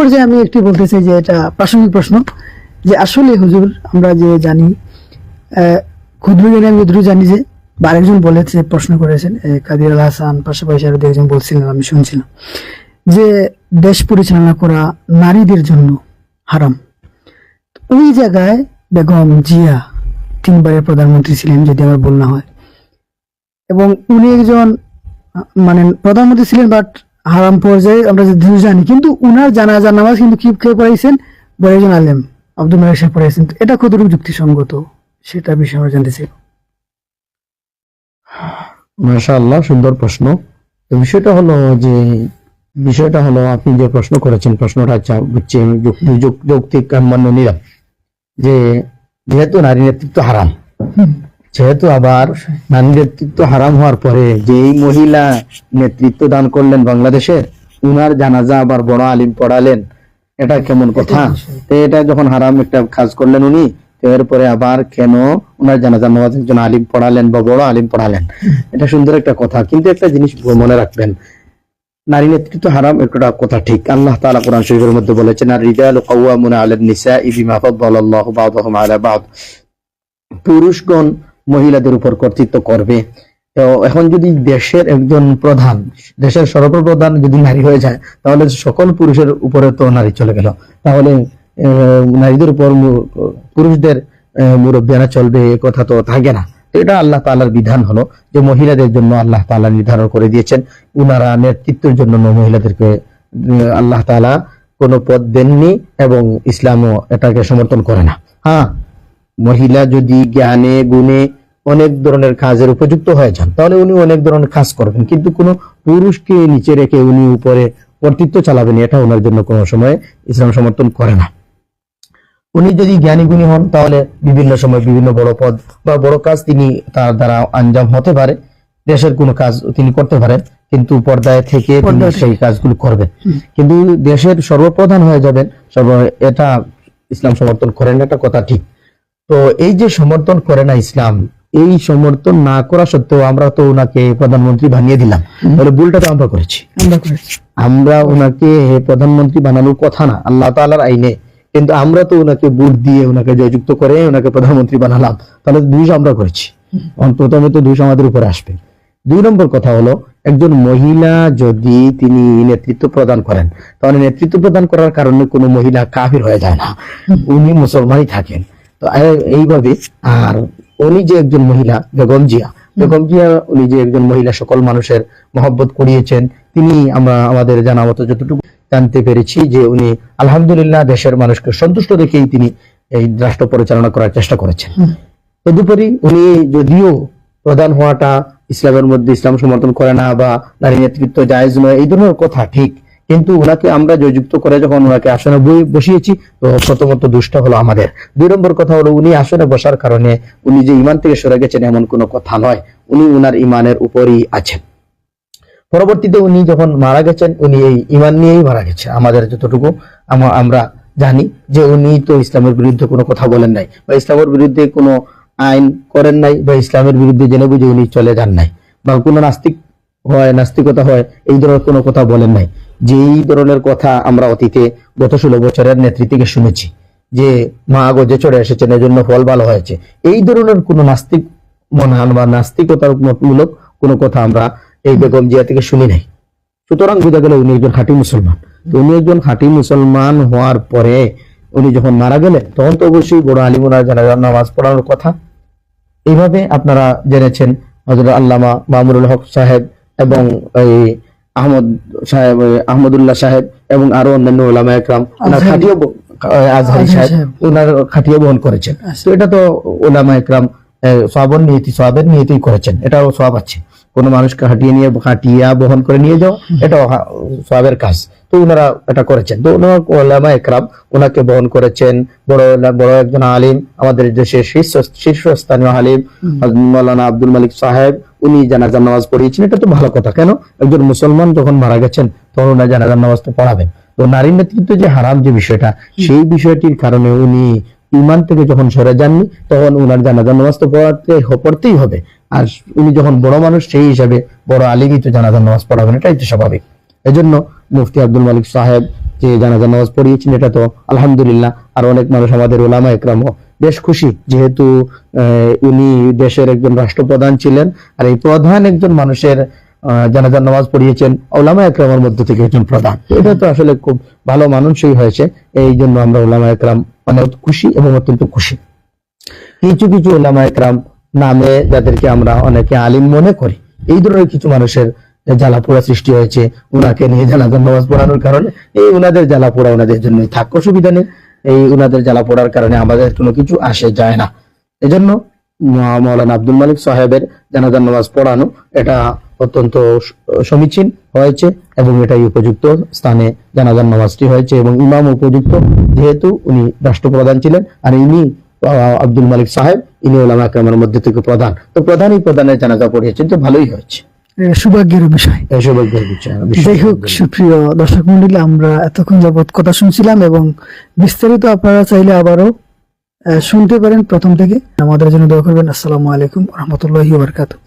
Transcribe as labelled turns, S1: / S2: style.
S1: পর্যায়ে আমি একটি বলতে চাই যে এটা প্রাসঙ্গিক প্রশ্ন, যে আসলে হুজুর আমরা যে জানি ক্ষুদ্র জ্ঞানী আমি যতটুকু জানি যে বা আরেকজন বলেছে, প্রশ্ন করেছেন কাদির আল হাসান, পাশাপাশি আরো একজন বলছিলেন, আমি শুনছিলাম যে দেশ পরিচালনা করা নারীদের জন্য হারাম। ওই জায়গায় বেগম জিয়া 3 বারের প্রধানমন্ত্রী ছিলেন যদি আমার ভুল না হয়, এবং উনি একজন মানে প্রধানমন্ত্রী ছিলেন, বাট হারাম পর্যায়ে আমরা যদিও জানি, কিন্তু উনার জানাজার নামাজ কিন্তু কে পড়াইছেন, বড় একজন আলেম আব্দুল মালিক সাহেব পড়াইছেন। তো এটা কতটুকু যুক্তিসঙ্গত সেটা বিষয়ে আমরা জানতে চাই।
S2: মাশাআল্লাহ, সুন্দর প্রশ্ন। তো বিষয়টা হলো আপনি যে প্রশ্ন করেছেন, প্রশ্নটা হচ্ছে যৌক্তিক মান্য নিলাম যে যেহেতু নারী নেতৃত্ব হারাম, যেহেতু আবার নারী নেতৃত্ব হারাম হওয়ার পরে যে এই মহিলা নেতৃত্ব দান করলেন বাংলাদেশে, উনার জানাজা আবার বড় আলিম পড়ালেন, এটা কেমন কথা? তো এটা যখন হারাম একটা কাজ করলেন উনি, এরপরে আবার কেন উনার জানাজা নামাজ একজন আলিম পড়ালেন বা বড় আলিম পড়ালেন? এটা সুন্দর একটা কথা, কিন্তু একটা জিনিস মনে রাখবেন, নারী নেতৃত্ব হারাম একটা কথা ঠিক। আল্লাহ তাআলা কোরআন শরীফের মধ্যে বলেছেন, আর-রিজালু কাওয়ামুনা আলান নিসাই বিমা ফাদ্দালাল্লাহু বা'দাহুম আলা বা'দ, পুরুষগণ মহিলাদের উপর কর্তৃত্ব করবে। তো এখন যদি দেশের একজন প্রধান, দেশের সর্বপ্রধান যদি নারী হয়ে যায়, তাহলে সকল পুরুষের উপরে তো নারী চলে গেল, তাহলে নারীদের উপর পুরুষদের মুরব্বিয়ানা চলবে, এ কথা তো থাকে না। এটা আল্লাহ তাআলার বিধান হলো যে মহিলাদের জন্য আল্লাহ তাআলা নির্ধারণ করে দিয়েছেন, উনারা নেতৃত্বের জন্য মহিলাদেরকে আল্লাহ তাআলা কোনো পদ দেননি, এবং ইসলামও এটাকে সমর্থন করে না। হ্যাঁ, মহিলা যদি জ্ঞানে গুণে অনেক ধরনের কাজের উপযুক্ত হয়ে যান, তাহলে উনি অনেক ধরনের কাজ করবেন, কিন্তু কোনো পুরুষকে নিচে রেখে উনি উপরে কর্তৃত্ব চালাবেন, এটা ওনার জন্য কোনো সময় ইসলাম সমর্থন করে না। উনি যদি জ্ঞানী গুণী হন, তাহলে বিভিন্ন সময় বিভিন্ন বড় পদ বা বড় কাজ তিনি তার দ্বারা আঞ্জাম হতে পারে, দেশের কোনো কাজ তিনি করতে পারেন, কিন্তু পর্দায় থেকে তিনি সেই কাজগুলো করবেন। কিন্তু দেশের সর্বপ্রধান হয়ে যাবেন, এটা ইসলাম সমর্থন করেন, এটা কথা ঠিক। তো এই যে সমর্থন করে না ইসলাম, এই সমর্থন না করা সত্ত্বেও আমরা তো ওনাকে প্রধানমন্ত্রী বানিয়ে দিলাম, তাহলে ভুলটা তো আমরা করেছি। আমরা ওনাকে প্রধানমন্ত্রী বানানোর কথা না আল্লাহ তাআলার আইনে, কিন্তু আমরা তো ওনাকে ভোট দিয়ে ওনাকে জয়যুক্ত করে ওনাকে প্রধানমন্ত্রী বানালাম, তাহলে দোষ আমরা করেছি। প্রথমে তো দোষ আমাদের উপরে আসবে। 2 নম্বর কথা হলো, একজন মহিলা যদি তিনি নেতৃত্ব প্রদান করেন, তাহলে নেতৃত্ব প্রদান করার কারণে কোনো মহিলা কাফির হয়ে যায় না, উনি মুসলমানই থাকেন। তো এইভাবে, আর উনি যে একজন মহিলা বেগম জিয়া, উনি যে একজন মহিলা সকল মানুষের মহব্বত করিয়েছেন, তিনি আমরা আমাদের জানা মতো যতটুকু জানতে পেরেছি যে উনি আলহামদুলিল্লাহ দেশের মানুষকে সন্তুষ্ট রেখেই তিনি এই রাষ্ট্র পরিচালনা করার চেষ্টা করেছেন। তদুপরি উনি যদিও প্রধান হওয়াটা ইসলামের মধ্যে ইসলাম সমর্থন করে না বা নারী নেতৃত্ব জায়েজ নয়, এই ধরনের কথা ঠিক, কিন্তু ওনাকে আমরা জয়যুক্ত করে যখন ওনাকে আসনে বসিয়েছি, তো প্রথমত দুষ্ট হলো আমাদের। 2 নম্বর কথা হলো, উনি আসনে বসার কারণে উনি যে ইমান থেকে সরে গেছেন এমন কোনো কথা নয়, উনি উনার ইমানের উপরই আছেন। পরবর্তীতে উনি যখন মারা গেছেন, উনি এই ইমান নিয়েই মারা গেছে। আমাদের যতটুকু আমরা জানি যে উনি তো ইসলামের বিরুদ্ধে কোনো কথা বলেন নাই, বা ইসলামের বিরুদ্ধে কোনো আইন করেন নাই, বা ইসলামের বিরুদ্ধে জেনে বুঝে উনি চলে যান নাই, বা কোনো নাস্তিকতা হয় এই ধরনের কোনো কথা বলেন নাই। যে এই ধরনের কথা আমরা অতীতে গত 16 বছরের নেত্রী থেকে শুনেছি যে মা গজে চড়ে এসেছেন, এজন্য ফল ভালো হয়েছে, এই ধরনের কোনো নাস্তিক মনহান বা নাস্তিকতার মূলক কোনো কথা আমরা এই বেগম জিয়া থেকে শুনি নাই। সুতরাং বোঝা গেল উনি একজন খাঁটি মুসলমান। তো উনি একজন খাঁটি মুসলমান হওয়ার পরে উনি যখন মারা গেলেন, তখন তো অবশ্যই বড় আলিম ওনার জানাজার নামাজ পড়ানোর কথা। এইভাবে আপনারা জেনেছেন হযরত আল্লামা মামুনুল হক সাহেব এবং এই আহমদুল্লাহ সাহেব এবং আরো অন্যান্য উলামায়ে কেরাম ওনার খাঁটিও আজহারি সাহেব ওনার খাঁটিও বহন করেছেন। তো এটা তো উলামায়ে কেরাম সওয়াবের নিয়তেই করেছেন, এটাও সওয়াব আছে। কোনো মানুষকে খাটিয়া বহন করে নিয়ে যাও, এটা সওয়াবের কাজ। তো ওনারা এটা করেছেন। তো উলামায়ে কেরাম ওনাকে বহন করেছেন। বড় একজন আলিম, আমাদের দেশের শীর্ষস্থানীয় আলিম মাওলানা আব্দুল মালিক সাহেব, উনি জানাজার নামাজ পড়িয়েছেন। এটা তো ভালো কথা। কেন? একজন মুসলমান যখন মারা গেছেন তখন উনি জানাজার নামাজ তো পড়াবেন। তো নারী নেতৃত্ব যে হারাম যে বিষয়টা, সেই বিষয়টির কারণে উনি ইমান থেকে যখন সরে যাননি, তখন উনার জানাজার নামাজ তো পড়তেই হবে। আর উনি যখন বড় মানুষ, সেই হিসাবে বড় আলিমই তো জানাজার নামাজ পড়াবেন, এটাই তো স্বাভাবিক। এজন্য মুফতি আব্দুল মালিক সাহেব যে জানাজা নামাজ পড়িয়েছেন, এটা তো আলহামদুলিল্লাহ। আর অনেক মানুষ আমাদের ওলামা একরামও বেশ খুশি, যেহেতু উনি দেশের একজন রাষ্ট্রপ্রধান ছিলেন, আর এই প্রধান একজন মানুষের জানাজার নামাজ পড়িয়েছেন ওলামা একরামের মধ্যে থেকে একজন প্রধান। এটা তো আসলে খুব ভালো মানুষই হয়েছে, এই জন্য আমরা ওলামা একরাম অনেক খুশি এবং অত্যন্ত খুশি। কিছু কিছু ওলামা একরাম নামে যাদেরকে আমরা অনেকে আলিম মনে করি, এই ধরনের কিছু মানুষের জ্বালাপোড়া সৃষ্টি হয়েছে ওনাকে নিয়ে জানাজার নামাজ পড়ানোর কারণে। এই উনাদের জ্বালাপোড়া ওনাদের জন্য থাক, অসুবিধা নেই। এই উনাদের জ্বালাপোড়ার কারণে আমাদের কোনো কিছু আসে যায় না। এজন্য মাওলানা আব্দুল মালিক সাহেবের জানাজার নামাজ পড়ানো এটা অত্যন্ত সমীচীন হয়েছে এবং এটাই উপযুক্ত স্থানে জানাজার নামাজটি হয়েছে, এবং ইমাম উপযুক্ত, যেহেতু উনি রাষ্ট্রপ্রধান ছিলেন। আর ইনি আব্দুল মালিক সাহেব, ইনি ওলামা একরামের মধ্যে থেকে প্রধান, তো প্রধানের জানাজা পড়িয়েছেন, তো ভালোই হয়েছে।
S1: এটা সৌভাগ্যের বিষয়।
S2: এই সৌভাগ্যের বিষয়।
S1: যাই হোক, সুপ্রিয় দর্শক মন্ডলী, আমরা এতক্ষণ যাবৎ কথা শুনছিলাম এবং বিস্তারিত আপনারা চাইলে আবারও শুনতে পারেন প্রথম থেকে। আমাদের জন্য দোয়া করবেন। আসসালামু আলাইকুম ওয়া রাহমাতুল্লাহি ওয়া বারাকাতুহু।